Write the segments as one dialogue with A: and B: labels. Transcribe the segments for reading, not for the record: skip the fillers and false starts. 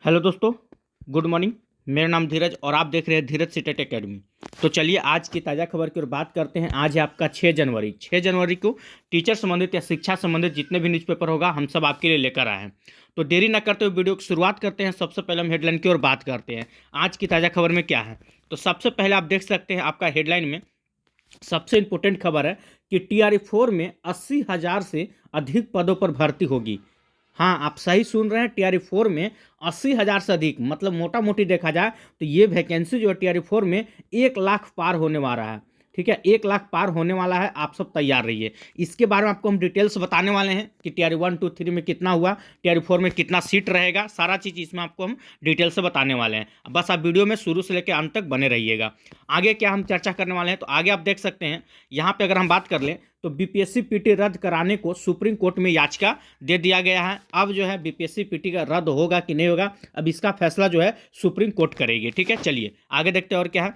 A: Hello दोस्तों, good morning. मेरा नाम धीरज और आप देख रहे हैं धीरज सीटेट एकेडमी। तो चलिए आज की ताज़ा खबर की ओर बात करते हैं। आज है आपका 6 जनवरी को टीचर संबंधित या शिक्षा संबंधित जितने भी न्यूज़पेपर होगा हम सब आपके लिए लेकर आए हैं। तो देरी न करते हुए वीडियो की शुरुआत करते हैं। सबसे पहले हम हेडलाइन की ओर बात करते हैं आज की ताज़ा खबर में क्या है। तो सबसे पहले आप देख सकते हैं आपका हेडलाइन में सबसे इंपॉर्टेंट खबर है कि TRE 4 में 80,000 से अधिक पदों पर भर्ती होगी। हाँ, आप सही सुन रहे हैं। TRE 4 में 80,000 से अधिक, मतलब मोटा मोटी देखा जाए तो ये वैकेंसी जो है TRE 4 में 1 लाख पार होने वाला है। ठीक है, 1 लाख पार होने वाला है। आप सब तैयार रहिए। इसके बारे में आपको हम डिटेल्स बताने वाले हैं कि TRE 1, 2, 3 में कितना हुआ, TRE 4 में कितना सीट रहेगा, सारा चीज़ इसमें आपको हम डिटेल से बताने वाले हैं। बस आप वीडियो में शुरू से लेकर अंत तक बने रहिएगा। आगे क्या हम चर्चा करने वाले हैं, तो आगे आप देख सकते हैं यहाँ पे अगर हम बात कर लें तो BPSC PT रद्द कराने को सुप्रीम कोर्ट में याचिका दे दिया गया है। अब जो है BPSC PT का रद्द होगा कि नहीं होगा, अब इसका फैसला जो है सुप्रीम कोर्ट करेगी। ठीक है, चलिए आगे देखते हैं और क्या है।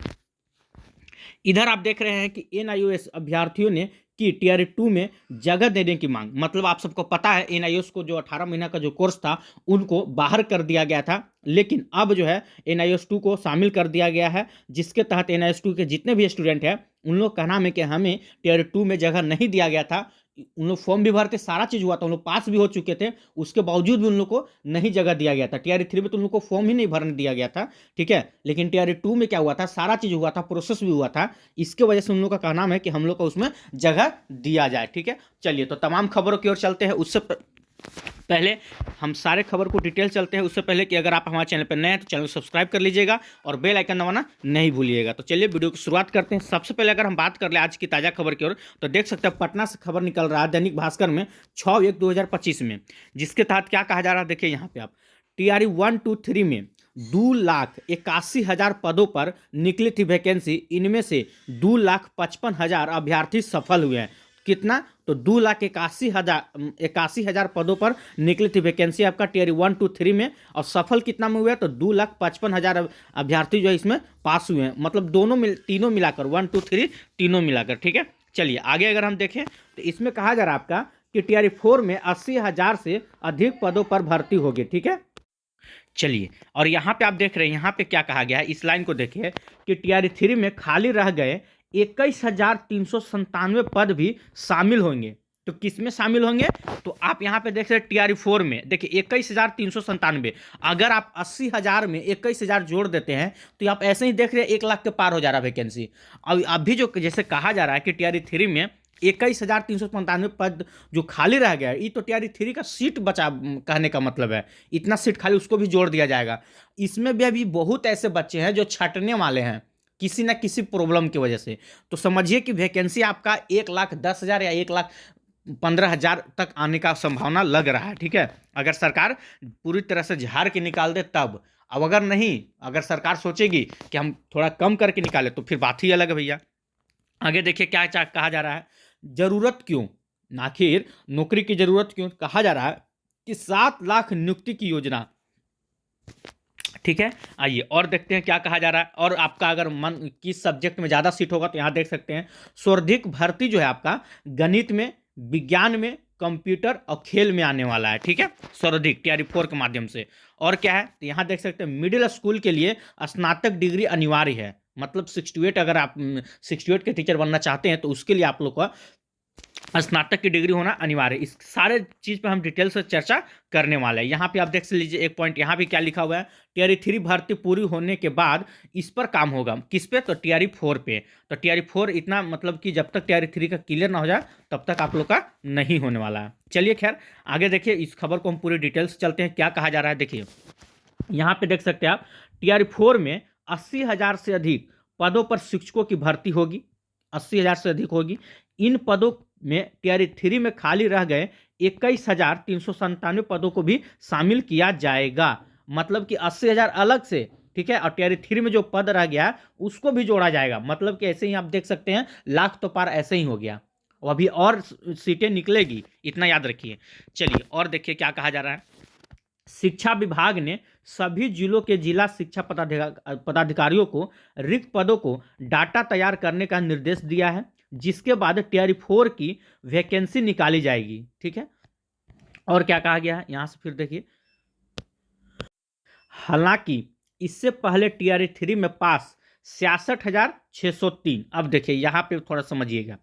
A: इधर आप देख रहे हैं कि NIOS अभ्यर्थियों ने की TRE 2 में जगह देने की मांग। मतलब आप सबको पता है NIOS को जो 18 महीना का जो कोर्स था उनको बाहर कर दिया गया था, लेकिन अब जो है NIOS 2 को शामिल कर दिया गया है, जिसके तहत NIOS 2 के जितने भी स्टूडेंट हैं उन लोग का नाम है कि हमें TRE 2 में जगह नहीं दिया गया था। उन लोग फॉर्म भी भरते, सारा चीज़ हुआ था, उन लोग पास भी हो चुके थे, उसके बावजूद भी उन लोग को नहीं जगह दिया गया था। TRE 3 में तो उन लोग को फॉर्म ही नहीं भरने दिया गया था। ठीक है, लेकिन TRE 2 में क्या हुआ था, सारा चीज़ हुआ था, प्रोसेस भी हुआ था, इसके वजह से उन लोग का कहना है कि हम लोग को उसमें जगह दिया जाए। ठीक है, चलिए तो तमाम खबरों की ओर चलते हैं। उससे पहले हम सारे खबर को डिटेल चलते हैं। उससे पहले कि अगर आप हमारे चैनल पर नए हैं तो चैनल को सब्सक्राइब कर लीजिएगा और बेल आइकन दबाना नहीं भूलिएगा। तो चलिए वीडियो की शुरुआत करते हैं। सबसे पहले अगर हम बात कर ले आज की ताज़ा खबर की ओर, तो देख सकते हैं पटना से खबर निकल रहा है दैनिक भास्कर में 6/1/2025 में, जिसके तहत क्या कहा जा रहा है देखिए यहाँ पे आप। TRE 1, 2, 3 में 2,81,000 पदों पर निकली थी वैकेंसी। इनमें से 2,55,000 अभ्यर्थी सफल हुए हैं। कितना, तो 2,81,000 पदों पर निकली थी वैकेंसी आपका TRE 1, 2, 3 में, और सफल कितना में हुआ, तो 2,55,000 अभ्यर्थी जो है इसमें पास हुए हैं। मतलब तीनों मिलाकर 1, 2, 3 तीनों मिलाकर। ठीक है, चलिए आगे अगर हम देखें तो इसमें कहा जा रहा है आपका कि TRE 4 में 80,000 से अधिक पदों पर भर्ती होगी। ठीक है, चलिए और यहाँ पे आप देख रहे हैं यहाँ पे क्या कहा गया है, इस लाइन को देखिए कि TRE 3 में खाली रह गए 21,397 पद भी शामिल होंगे। तो किस में शामिल होंगे, तो आप यहाँ पे देख रहे हैं TRE 4 में देखिए 21,397। अगर आप 80,000 में 21,000 जोड़ देते हैं तो आप ऐसे ही देख रहे हैं 1 लाख के पार हो जा रहा है वैकेंसी। अब अभी जो जैसे कहा जा रहा है कि TRE 3 में 21,395 पद जो खाली रह गया है, ये तो TRE 3 का सीट बचा कहने का मतलब है। इतना सीट खाली उसको भी जोड़ दिया जाएगा। इसमें भी अभी बहुत ऐसे बच्चे हैं जो छटने वाले हैं किसी न किसी प्रॉब्लम की वजह से। तो समझिए कि वैकेंसी आपका 1,10,000 या 1,15,000 तक आने का संभावना लग रहा है। ठीक है, अगर सरकार पूरी तरह से झाड़ के निकाल दे तब। अब अगर नहीं, अगर सरकार सोचेगी कि हम थोड़ा कम करके निकाले तो फिर बात ही अलग है भैया। आगे देखिए क्या कहा जा रहा है, जरूरत क्यों, आखिर नौकरी की जरूरत क्यों, कहा जा रहा है कि 7 लाख नियुक्ति की योजना। ठीक है, आइए और देखते हैं क्या कहा जा रहा है। और आपका अगर मन किस सब्जेक्ट में ज़्यादा सीट होगा तो यहाँ देख सकते हैं सर्वाधिक भर्ती जो है आपका गणित में, विज्ञान में, कंप्यूटर और खेल में आने वाला है। ठीक है, सर्वाधिक TRE 4 के माध्यम से। और क्या है, तो यहाँ देख सकते हैं मिडिल स्कूल के लिए स्नातक डिग्री अनिवार्य है। मतलब 68, अगर आप 68 के टीचर बनना चाहते हैं तो उसके लिए आप लोग का स्नातक की डिग्री होना अनिवार्य है। इस सारे चीज़ पे हम डिटेल से चर्चा करने वाले हैं। यहाँ पे आप देख लीजिए एक पॉइंट यहाँ भी क्या लिखा हुआ है, TRE 3 भर्ती पूरी होने के बाद इस पर काम होगा। किस पे, तो TRE 4 पे। तो TRE 4 इतना मतलब कि जब तक TRE 3 का क्लियर ना हो जाए तब तक आप लोग का नहीं होने वाला है। चलिए खैर आगे देखिए, इस खबर को हम पूरी डिटेल से चलते हैं क्या कहा जा रहा है। देखिए यहाँ पे देख सकते हैं आप TRE 4 में 80,000 से अधिक पदों पर शिक्षकों की भर्ती होगी। 80,000 से अधिक होगी। इन पदों में TRE 3 में खाली रह गए 21,397 पदों को भी शामिल किया जाएगा। मतलब कि 80,000 अलग से, ठीक है, और TRE 3 में जो पद रह गया उसको भी जोड़ा जाएगा। मतलब कि ऐसे ही आप देख सकते हैं लाख तो पार ऐसे ही हो गया। अभी और सीटें निकलेगी, इतना याद रखिए। चलिए और देखिए क्या कहा जा रहा है। शिक्षा विभाग ने सभी जिलों के जिला शिक्षा पदाधिकारियों को रिक्त पदों को डाटा तैयार करने का निर्देश दिया है, जिसके बाद TRE 4 की वैकेंसी निकाली जाएगी। ठीक है, और क्या कहा गया है यहाँ से फिर देखिए, हालांकि इससे पहले टीआरई 3 में पास 66,603। अब देखिए यहाँ पे थोड़ा समझिएगा,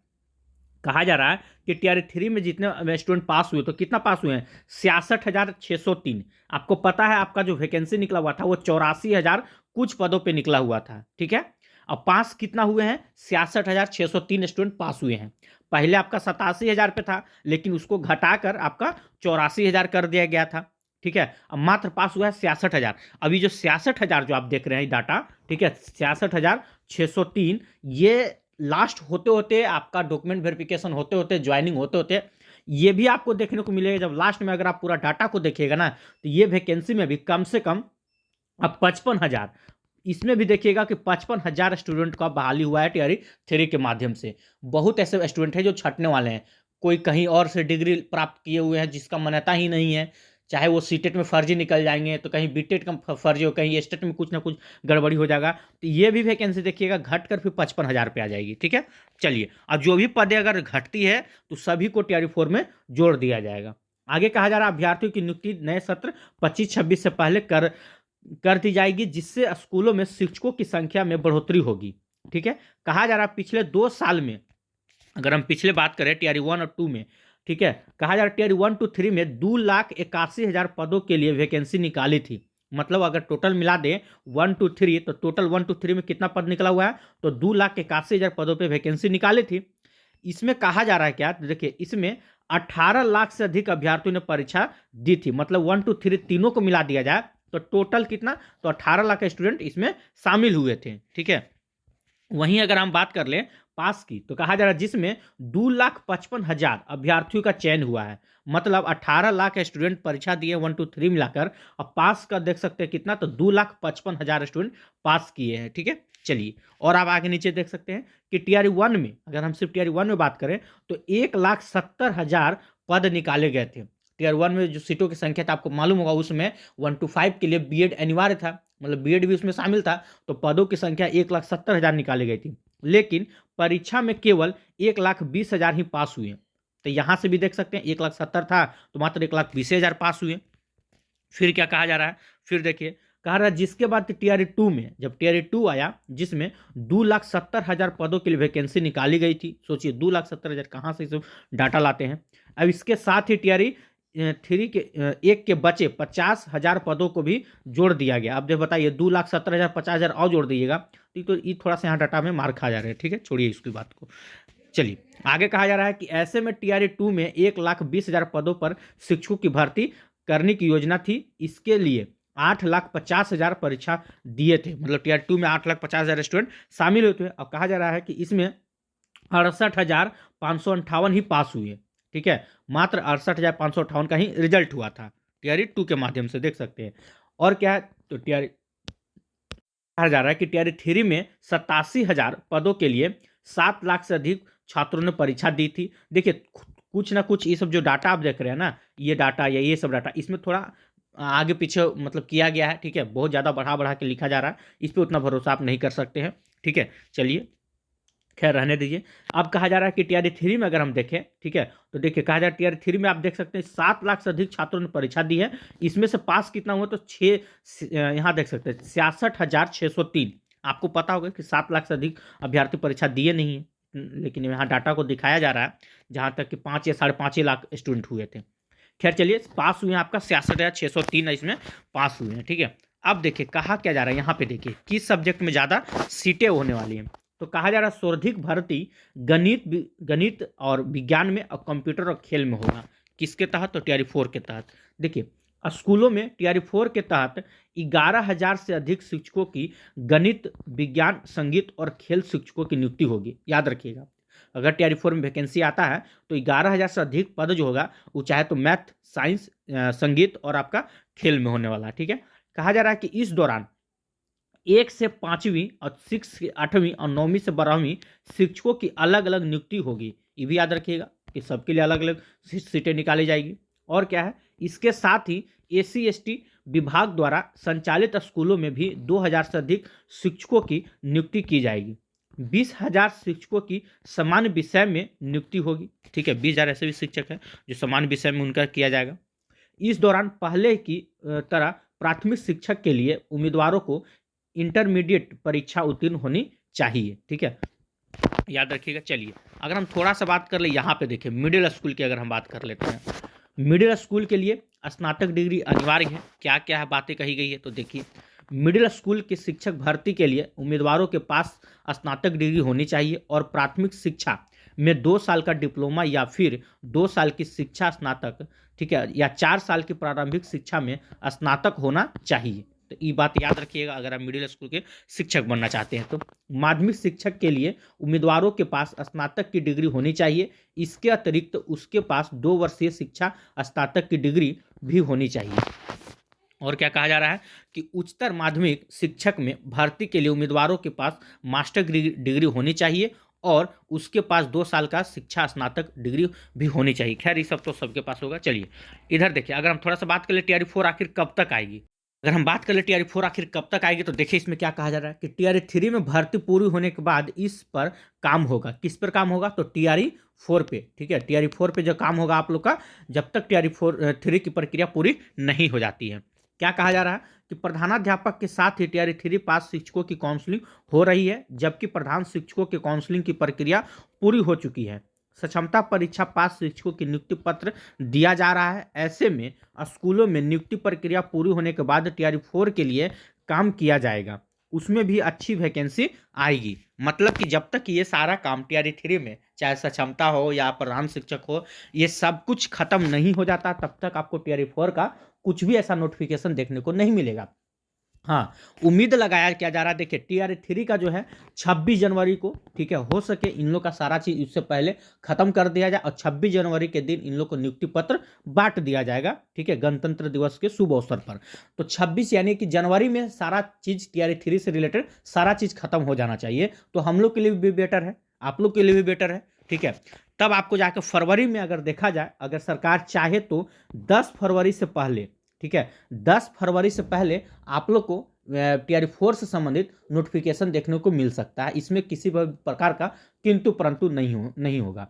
A: कहा जा रहा है कि टीआरई 3 में जितने स्टूडेंट पास हुए तो कितना पास हुए हैं, 66,603। आपको पता है आपका जो वैकेंसी निकला हुआ था वो 84,000 कुछ पदों पे निकला हुआ था, ठीक है। अब पास कितना हुए हैं, 66,603 स्टूडेंट पास हुए हैं। पहले आपका 87,000 पे था, लेकिन उसको घटाकर आपका 84,000 कर दिया गया था, ठीक है। अब मात्र पास हुआ है 66,000। अभी जो 66,000 जो आप देख रहे हैं डाटा, ठीक है, 66,603, ये लास्ट होते होते आपका डॉक्यूमेंट वेरिफिकेशन होते होते ज्वाइनिंग होते होते ये भी आपको देखने को मिलेगा। जब लास्ट में अगर आप पूरा डाटा को देखिएगा ना, तो ये वैकेंसी में भी कम से कम अब 55,000, इसमें भी देखिएगा कि 55,000 स्टूडेंट का बहाली हुआ है टीआरई 3 के माध्यम से। बहुत ऐसे स्टूडेंट हैं जो छटने वाले हैं, कोई कहीं और से डिग्री प्राप्त किए हुए हैं जिसका मान्यता ही नहीं है, चाहे वो सीटेट में फर्जी निकल जाएंगे, तो कहीं बीटेट का फर्जी हो, कहीं एस्टेट में कुछ ना कुछ गड़बड़ी हो जाएगा, तो ये भी वैकेंसी देखिएगा घट कर फिर 55,000 पे आ जाएगी, ठीक है। चलिए, अब जो भी पदें अगर घटती है तो सभी को टीआरई 4 में जोड़ दिया जाएगा। आगे कहा जा रहा है अभ्यर्थियों की नियुक्ति नए सत्र 25-26 से पहले कर दी जाएगी, जिससे स्कूलों में शिक्षकों की संख्या में बढ़ोतरी होगी, ठीक है। कहा जा रहा है पिछले 2 साल में, अगर हम पिछले बात करें टीआरई 1 और 2 में, ठीक है, कहा जा रहा है टीआरई 1 to 3 में 2,81,000 पदों के लिए वैकेंसी निकाली थी। मतलब अगर टोटल मिला दें 1 to 3, तो टोटल 1 to 3 में कितना पद निकला हुआ है, तो 2,81,000 पदों पे वैकेंसी निकाली थी। इसमें कहा जा रहा है क्या, देखिए इसमें 18 लाख से अधिक अभ्यर्थियों ने परीक्षा दी थी। मतलब 1 to 3 तीनों को मिला दिया जाए तो टोटल कितना, तो 18 लाख स्टूडेंट इसमें शामिल हुए थे, ठीक है। वहीं अगर हम बात कर लें पास की, तो कहा जा रहा है जिसमें 2,55,000 अभ्यर्थियों का चयन हुआ है। मतलब 18 लाख स्टूडेंट परीक्षा दिए 1 to 3 मिलाकर, अब पास का देख सकते हैं कितना, तो 2,55,000 स्टूडेंट पास किए हैं, ठीक है। चलिए, और आप आगे नीचे देख सकते हैं कि टीआरई 1 में, अगर हम सिर्फ टीआरई 1 में बात करें तो 1,70,000 पद निकाले गए थे। टीआर 1 में जो सीटों की संख्या था आपको मालूम होगा, उसमें 1 to 5 के लिए बीएड अनिवार्य था, मतलब बीएड भी उसमें शामिल था, तो पदों की संख्या 1,70,000 निकाली गई थी। लेकिन परीक्षा में केवल 1,20,000 ही पास हुए। तो यहां से भी देख सकते हैं 1,70,000 था तो मात्र 1,20,000 पास हुए। फिर क्या कहा जा रहा है, फिर देखिए कहा रहा है जिसके बाद टीआरई 2 में, जब टीआरई 2 आया जिसमें 2,70,000 पदों के लिए वैकेंसी निकाली गई थी। सोचिए 2,70,000 कहाँ से सब डाटा लाते हैं। अब इसके साथ ही टीआरई 3 के 1 के बचे 50,000 पदों को भी जोड़ दिया गया। अब देखो बताइए 2,70,000 50,000 और जोड़ दीजिएगा, तो ये थोड़ा सा यहाँ डाटा में मार खा जा रहे हैं, ठीक है, छोड़िए इसकी बात को। चलिए, आगे कहा जा रहा है कि ऐसे में टीआरई 2 में 1,20,000 पदों पर शिक्षकों की भर्ती करने की योजना थी। इसके लिए 8,50,000 परीक्षा दिए थे। मतलब टीआरई 2 में 8,50,000 स्टूडेंट शामिल हुए थे। अब कहा जा रहा है कि इसमें 68,558 ही पास हुए, ठीक है। मात्र 68,558 का ही रिजल्ट हुआ था टीआरई 2 के माध्यम से, देख सकते हैं। और क्या है, तो टीआरई कहा जा रहा है कि टीआरई 3 में 87,000 पदों के लिए 7 लाख से अधिक छात्रों ने परीक्षा दी थी। देखिए कुछ ना कुछ ये सब जो डाटा आप देख रहे हैं ना, ये डाटा या ये सब डाटा, इसमें थोड़ा आगे पीछे मतलब किया गया है, ठीक है। बहुत ज़्यादा बढ़ा बढ़ा के लिखा जा रहा है, इस पर उतना भरोसा आप नहीं कर सकते हैं, ठीक है। चलिए, खैर रहने दीजिए। अब कहा जा रहा है कि टीआरई 3 में अगर हम देखें, ठीक है, तो देखिए कहा जा रहा है टीआरई 3 में आप देख सकते हैं 7 लाख से अधिक छात्रों ने परीक्षा दी है। इसमें से पास कितना हुआ, तो 6 यहाँ देख सकते हैं 66,603। आपको पता होगा कि 7 लाख से अधिक अभ्यर्थी परीक्षा दिए नहीं है, लेकिन यहाँ डाटा को दिखाया जा रहा है जहाँ तक कि 5 या 5.5 लाख स्टूडेंट हुए थे। खैर चलिए, पास हुए हैं आपका 66,603 इसमें पास हुए हैं, ठीक है। अब देखिए कहा क्या जा रहा है, यहाँ पे देखिए किस सब्जेक्ट में ज़्यादा सीटें होने वाली हैं। तो कहा जा रहा है सर्वाधिक भर्ती गणित और विज्ञान में और कंप्यूटर और खेल में होगा। किसके तहत, तो टीआरई 4 के तहत। देखिए स्कूलों में टीआरई 4 के तहत 11,000 से अधिक शिक्षकों की गणित विज्ञान संगीत और खेल शिक्षकों की नियुक्ति होगी। याद रखिएगा, अगर टीआरई 4 में वैकेंसी आता है तो 11,000 से अधिक पद जो होगा वो चाहे तो मैथ, साइंस, संगीत और आपका खेल में होने वाला है, ठीक है। कहा जा रहा है कि इस दौरान 1 से 5वीं और 6 से 8वीं और 9वीं से 12वीं शिक्षकों की अलग अलग नियुक्ति होगी। ये भी याद रखिएगा कि सबके लिए अलग अलग सीटें निकाली जाएगी। और क्या है, इसके साथ ही SC/ST विभाग द्वारा संचालित स्कूलों में भी 2,000 से अधिक शिक्षकों की नियुक्ति की जाएगी। 20,000 शिक्षकों की समान विषय में नियुक्ति होगी, ठीक है। 20,000 ऐसे भी शिक्षक हैं जो समान विषय में उनका किया जाएगा। इस दौरान पहले की तरह प्राथमिक शिक्षक के लिए उम्मीदवारों को इंटरमीडिएट परीक्षा उत्तीर्ण होनी चाहिए। ठीक है, याद रखिएगा। चलिए अगर हम थोड़ा सा बात कर ले, यहाँ पे देखिए मिडिल स्कूल की अगर हम बात कर लेते हैं, मिडिल स्कूल के लिए स्नातक डिग्री अनिवार्य है। क्या क्या है बातें कही गई है, तो देखिए मिडिल स्कूल के शिक्षक भर्ती के लिए उम्मीदवारों के पास स्नातक डिग्री होनी चाहिए और प्राथमिक शिक्षा में 2 साल का डिप्लोमा या फिर 2 साल की शिक्षा स्नातक, ठीक है, या 4 साल की प्रारंभिक शिक्षा में स्नातक होना चाहिए। तो ये बात याद रखिएगा अगर आप मिडिल स्कूल के शिक्षक बनना चाहते हैं। तो माध्यमिक शिक्षक के लिए उम्मीदवारों के पास स्नातक की डिग्री होनी चाहिए। इसके अतिरिक्त उसके पास 2 वर्षीय शिक्षा स्नातक की डिग्री भी होनी चाहिए। और क्या कहा जा रहा है कि उच्चतर माध्यमिक शिक्षक में भर्ती के लिए उम्मीदवारों के पास मास्टर डिग्री होनी चाहिए और उसके पास 2 साल का शिक्षा स्नातक डिग्री भी होनी चाहिए। खैर ये सब तो सबके पास होगा। चलिए इधर देखिए अगर हम थोड़ा सा बात कर ले टीआरई 4 आखिर कब तक आएगी, अगर हम बात कर ले टीआरई 4 आखिर कब तक आएगी, तो देखिए इसमें क्या कहा जा रहा है कि टीआरई 3 में भर्ती पूरी होने के बाद इस पर काम होगा। किस पर काम होगा, तो टीआरई 4 पे। ठीक है, टीआरई 4 पे जो काम होगा आप लोग का, जब तक टीआरई 3 की प्रक्रिया पूरी नहीं हो जाती है। क्या कहा जा रहा है कि प्रधानाध्यापक के साथ ही टीआरई 3 पास शिक्षकों की काउंसलिंग हो रही है, जबकि प्रधान शिक्षकों की काउंसलिंग की प्रक्रिया पूरी हो चुकी है। सक्षमता परीक्षा पास शिक्षकों की नियुक्ति पत्र दिया जा रहा है। ऐसे में स्कूलों में नियुक्ति प्रक्रिया पूरी होने के बाद टीआरई 4 के लिए काम किया जाएगा, उसमें भी अच्छी वैकेंसी आएगी। मतलब कि जब तक ये सारा काम टीआरई 3 में, चाहे सक्षमता हो या प्रधान शिक्षक हो, ये सब कुछ खत्म नहीं हो जाता, तब तक आपको टीआरई 4 का कुछ भी ऐसा नोटिफिकेशन देखने को नहीं मिलेगा। हाँ, उम्मीद लगाया क्या जा रहा है, देखिए टीआरई 3 का जो है 26 जनवरी को, ठीक है, हो सके इन लोग का सारा चीज इससे पहले खत्म कर दिया जाए और 26 जनवरी के दिन इन लोग को नियुक्ति पत्र बांट दिया जाएगा। ठीक है, गणतंत्र दिवस के शुभ अवसर पर। तो 26 यानी कि जनवरी में सारा चीज टीआरई 3 से रिलेटेड सारा चीज खत्म हो जाना चाहिए। तो हम लोग के लिए भी बेटर है, आप लोग के लिए भी बेटर है। ठीक है, तब आपको जाकर फरवरी में अगर देखा जाए, अगर सरकार चाहे तो 10 फरवरी से पहले, ठीक है, 10 फरवरी से पहले आप लोग को टीआरई 4 से संबंधित नोटिफिकेशन देखने को मिल सकता है। इसमें किसी भी प्रकार का किंतु परंतु नहीं होगा।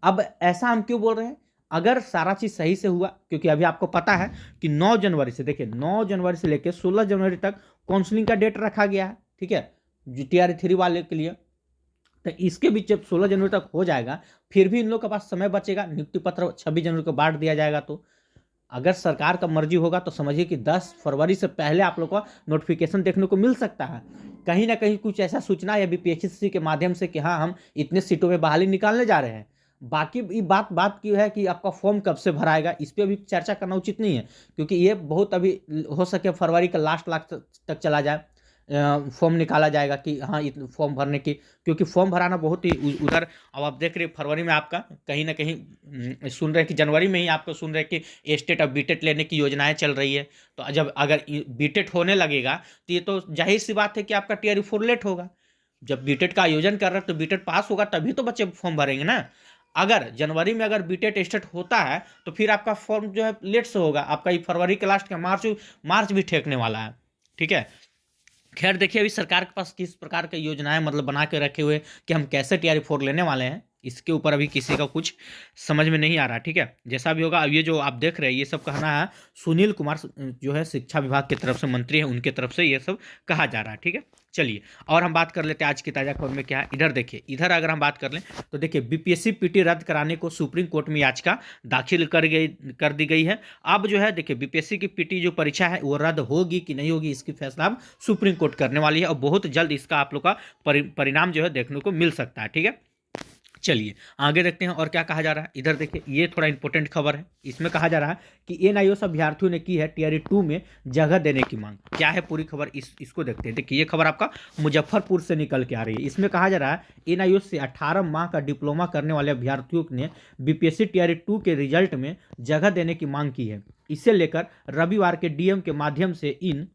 A: अब ऐसा हम क्यों बोल रहे हैं, अगर सारा चीज सही से हुआ, क्योंकि अभी आपको पता है कि 9 जनवरी से, देखिए 9 जनवरी से लेकर 16 जनवरी तक काउंसलिंग का डेट रखा गया है। ठीक है, टीआरई 3 वाले के लिए। तो इसके बीच जब 16 जनवरी तक हो जाएगा, फिर भी इन लोग के पास समय बचेगा, नियुक्ति पत्र 26 जनवरी को बांट दिया जाएगा। तो अगर सरकार का मर्जी होगा तो समझिए कि 10 फरवरी से पहले आप लोग को नोटिफिकेशन देखने को मिल सकता है। कहीं ना कहीं कुछ ऐसा सूचना या बीपीएससी के माध्यम से कि हाँ हम इतने सीटों में बहाली निकालने जा रहे हैं। बाकी ये बात की है कि आपका फॉर्म कब से भराएगा, इस पर अभी चर्चा करना उचित नहीं है, क्योंकि ये बहुत अभी हो सके फरवरी का लास्ट तक चला जाए, फॉर्म निकाला जाएगा कि हाँ फॉर्म भरने की, क्योंकि फॉर्म भराना बहुत ही उधर। अब आप देख रहे फरवरी में आपका कहीं ना कहीं सुन रहे कि जनवरी में ही आपको सुन रहे कि स्टेट अब बीटेट लेने की योजनाएं चल रही है। तो जब अगर बीटेट होने लगेगा तो ये तो जाहिर सी बात है कि आपका टीआरई 4 लेट होगा। जब बीटेट का आयोजन कर रहे हैं तो बीटेट पास होगा तभी तो बच्चे फॉर्म भरेंगे ना। अगर जनवरी में अगर बीटेट स्टार्ट होता है तो फिर आपका फॉर्म जो है लेट से होगा, आपका ये फरवरी के लास्ट का मार्च भी ठेकने वाला है। ठीक है, खैर देखिए अभी सरकार के पास किस प्रकार की योजनाएं मतलब बना के रखे हुए कि हम कैसे टीआरई 4 लेने वाले हैं, इसके ऊपर अभी किसी का कुछ समझ में नहीं आ रहा। ठीक है, जैसा भी होगा, अब ये जो आप देख रहे हैं ये सब कहना है सुनील कुमार जो है शिक्षा विभाग की तरफ से मंत्री है, उनके तरफ से ये सब कहा जा रहा है। ठीक है, चलिए और हम बात कर लेते हैं आज की ताज़ा खबर में क्या है। इधर देखिए, इधर अगर हम बात कर लें तो देखिए बीपीएससी पीटी रद्द कराने को सुप्रीम कोर्ट में याचिका दाखिल कर दी गई है। अब जो है देखिए बीपीएससी की पीटी जो परीक्षा है वो रद्द होगी कि नहीं होगी, इसकी फैसला अब सुप्रीम कोर्ट करने वाली है और बहुत जल्द इसका आप लोग का परिणाम जो है देखने को मिल सकता है। ठीक है, चलिए आगे देखते हैं और क्या कहा जा रहा है। इधर देखिए ये थोड़ा इंपॉर्टेंट खबर है, इसमें कहा जा रहा है कि एनआईओएस अभ्यर्थियों ने की है टीआरई 2 में जगह देने की मांग। क्या है पूरी खबर, इसको देखते हैं। देखिए ये खबर आपका मुजफ्फरपुर से निकल के आ रही है। इसमें कहा जा रहा है एनआईओएस से 18 माह का डिप्लोमा करने वाले अभ्यर्थियों ने बीपीएससी टीआरई 2 के रिजल्ट में जगह देने की मांग की है। इसे लेकर रविवार के डीएम के माध्यम से इन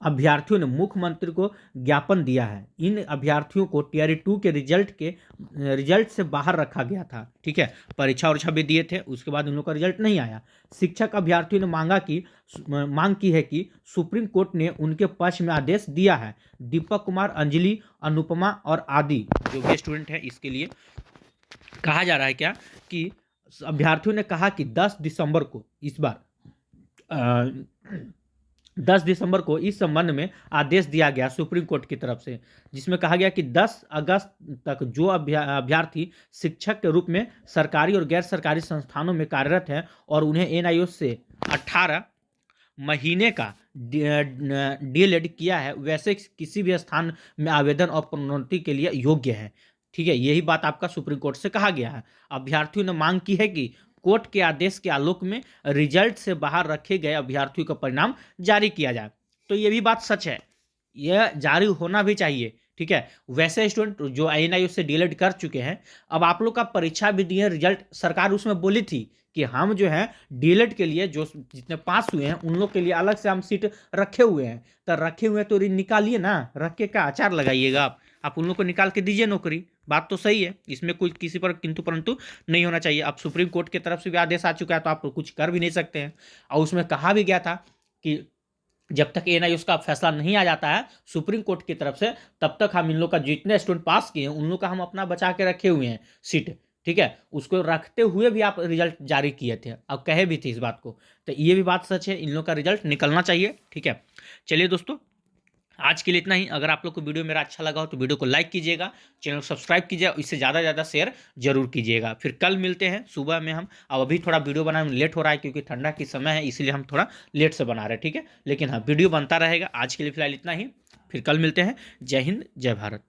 A: अभ्यर्थियों ने मुख्यमंत्री को ज्ञापन दिया है। इन अभ्यर्थियों को टीआरई 2 के रिजल्ट से बाहर रखा गया था। ठीक है, परीक्षा और भी दिए थे, उसके बाद उन लोगों का रिजल्ट नहीं आया। शिक्षक अभ्यर्थियों ने मांग की है कि सुप्रीम कोर्ट ने उनके पक्ष में आदेश दिया है। दीपक कुमार, अंजलि, अनुपमा और आदि जो भी स्टूडेंट है, इसके लिए कहा जा रहा है क्या कि अभ्यर्थियों ने कहा कि 10 दिसंबर को इस बार 10 दिसंबर को इस संबंध में आदेश दिया गया सुप्रीम कोर्ट की तरफ से, जिसमें कहा गया कि 10 अगस्त तक जो अभ्यर्थी शिक्षक के रूप में सरकारी और गैर सरकारी संस्थानों में कार्यरत हैं और उन्हें एनआईओ से 18 महीने का डीएलएड किया है, वैसे किसी भी स्थान में आवेदन और प्रोन्नति के लिए योग्य है। ठीक है, यही बात आपका सुप्रीम कोर्ट से कहा गया है। अभ्यर्थियों ने मांग की है कि कोर्ट के आदेश के आलोक में रिजल्ट से बाहर रखे गए अभ्यर्थियों का परिणाम जारी किया जाए। तो ये भी बात सच है, यह जारी होना भी चाहिए। ठीक है, वैसे स्टूडेंट जो एनआईओ से डीएलएड कर चुके हैं, अब आप लोग का परीक्षा भी दिए, रिजल्ट सरकार उसमें बोली थी कि हम जो है डीएलएड के लिए जो जितने पास हुए हैं उन लोग के लिए अलग से हम सीट रखे हुए हैं। तो रखे हुए तो निकालिए ना, रख के क्या अचार लगाइएगा आप उन लोग को निकाल के दीजिए नौकरी। बात तो सही है, इसमें कोई किसी पर किंतु परंतु नहीं होना चाहिए। अब सुप्रीम कोर्ट की तरफ से भी आदेश आ चुका है तो आप कुछ कर भी नहीं सकते हैं। और उसमें कहा भी गया था कि जब तक एनआईओ का फैसला नहीं आ जाता है सुप्रीम कोर्ट की तरफ से, तब तक हम इन लोग का जितने स्टूडेंट पास किए हैं उन लोग का हम अपना बचा के रखे हुए हैं सीट। ठीक है, उसको रखते हुए भी आप रिजल्ट जारी किए थे, अब कहे भी थे इस बात को। तो ये भी बात सच है, इन लोग का रिजल्ट निकलना चाहिए। ठीक है, चलिए दोस्तों, आज के लिए इतना ही। अगर आप लोग को वीडियो मेरा अच्छा लगा हो तो वीडियो को लाइक कीजिएगा, चैनल को सब्सक्राइब कीजिएगा, इससे ज़्यादा से ज़्यादा शेयर जरूर कीजिएगा। फिर कल मिलते हैं सुबह में हम। अब अभी थोड़ा वीडियो बनाने में लेट हो रहा है क्योंकि ठंडा की समय है, इसलिए हम थोड़ा लेट से बना रहे हैं। ठीक है, लेकिन हाँ वीडियो बनता रहेगा। आज के लिए फिलहाल इतना ही, फिर कल मिलते हैं। जय हिंद, जय भारत।